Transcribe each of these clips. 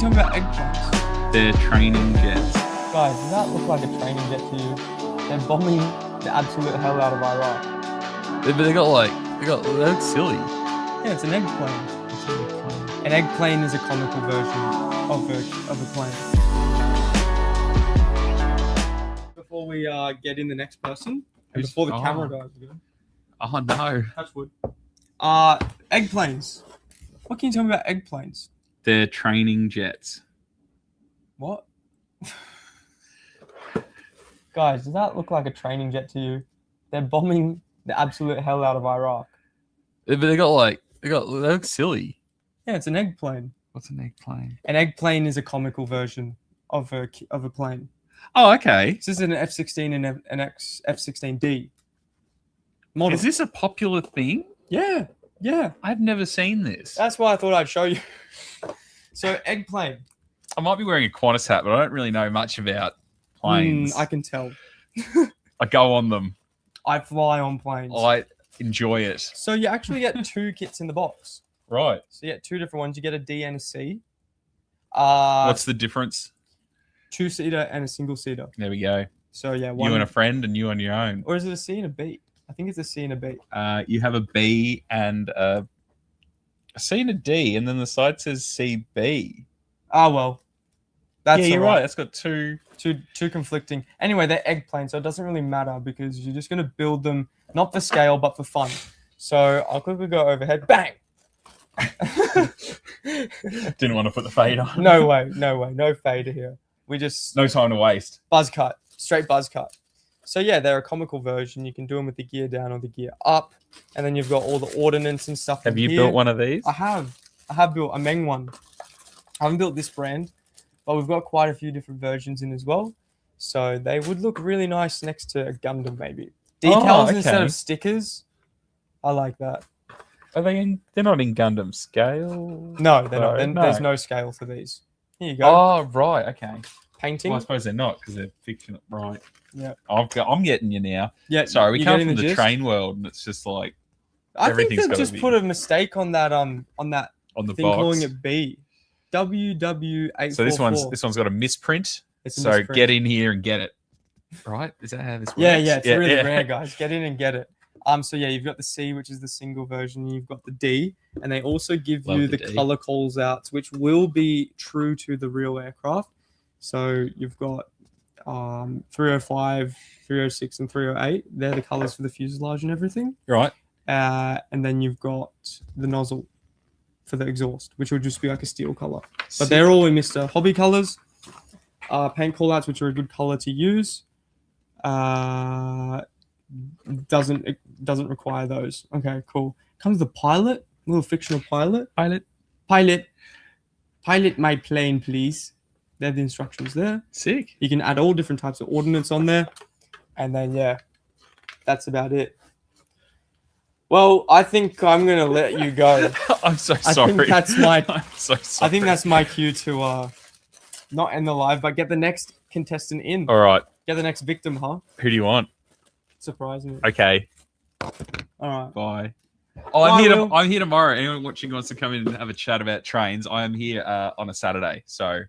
talking about eggplants? They're training jets. Guys, does that look like a training jet to you? They're bombing the absolute hell out of Iraq. But they look silly. Yeah, it's an eggplane. An eggplane is a comical version of a plane. Before we get in the next person, and before the camera dies again. Oh no. Touch wood. Eggplanes. What can you tell me about eggplanes? They're training jets. What? Guys, does that look like a training jet to you? They're bombing the absolute hell out of Iraq. But they look silly. Yeah, it's an eggplane. What's an eggplane? An eggplane is a comical version of a plane. Oh, okay. This is an F-16 and an F-16D model. Is this a popular thing? Yeah. I've never seen this. That's why I thought I'd show you. So, eggplane. I might be wearing a Qantas hat, but I don't really know much about planes. I can tell. I go on them. I fly on planes. I enjoy it. So you actually get two kits in the box. Right. So you get two different ones. You get a D and a C. What's the difference? 2-seater and a single-seater. There we go. So yeah, you and a friend and you on your own. Or is it a C and a B? I think it's a C and a B. You have a B and a C and a D, and then the side says CB. Oh, well. That's you're right. It's got two conflicting. Anyway, they're eggplanes, so it doesn't really matter because you're just going to build them, not for scale, but for fun. So I'll quickly go overhead. Bang! Didn't want to put the fade on. No way. No fader here. We just... No time to waste. Buzz cut. Straight buzz cut. So yeah, they're a comical version. You can do them with the gear down or the gear up. And then you've got all the ordnance and stuff. Have you built one of these? I have built a Meng one. I haven't built this brand, but we've got quite a few different versions in as well. So they would look really nice next to a Gundam maybe. Decals instead of stickers. I like that. Are they in? They're not in Gundam scale. No, they're not. No. There's no scale for these. Here you go. Oh, right. Okay. Painting. Well, I suppose they're not because they're fictional. Right. Yeah. I'm getting you now. Yeah. Sorry, we come from the gist? train world, and it's just like I think everything's they've gotta just be put a mistake on that on the thing box. calling it B. WW844. So this one's got a misprint. It's a So misprint. get in here and get it. Right? Is that how this works? Yeah, it's really rare, guys. Get in and get it. So yeah, you've got the C, which is the single version. You've got the D, and they also give you the color calls outs, which will be true to the real aircraft. So you've got 305, 306, and 308. They're the colors for the fuselage and everything. Right. And then you've got the nozzle for the exhaust, which will just be like a steel color. But they're all in Mr. Hobby colors. Paint callouts, which are a good color to use. Doesn't require those. Okay, cool. Comes the pilot, little fictional pilot. Pilot my plane, please. They're the instructions there. Sick. You can add all different types of ordnance on there, and then yeah, that's about it. Well, I think I'm gonna let you go. I'm so sorry. I think that's my. I'm so sorry. I think that's my cue to not end the live, but get the next contestant in. All right. Get the next victim, huh? Who do you want? Surprise me. Okay. All right. Bye. Oh, I'm here tomorrow. Anyone watching wants to come in and have a chat about trains, I am here on a Saturday. So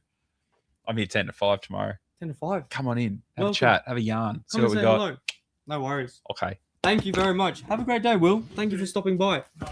I'm here 10 to 5 tomorrow. 10 to 5. Come on in. Have a chat. Have a yarn. See Come what we and say got. hello. No worries. Okay. Thank you very much. Have a great day, Will. Thank you for stopping by. No.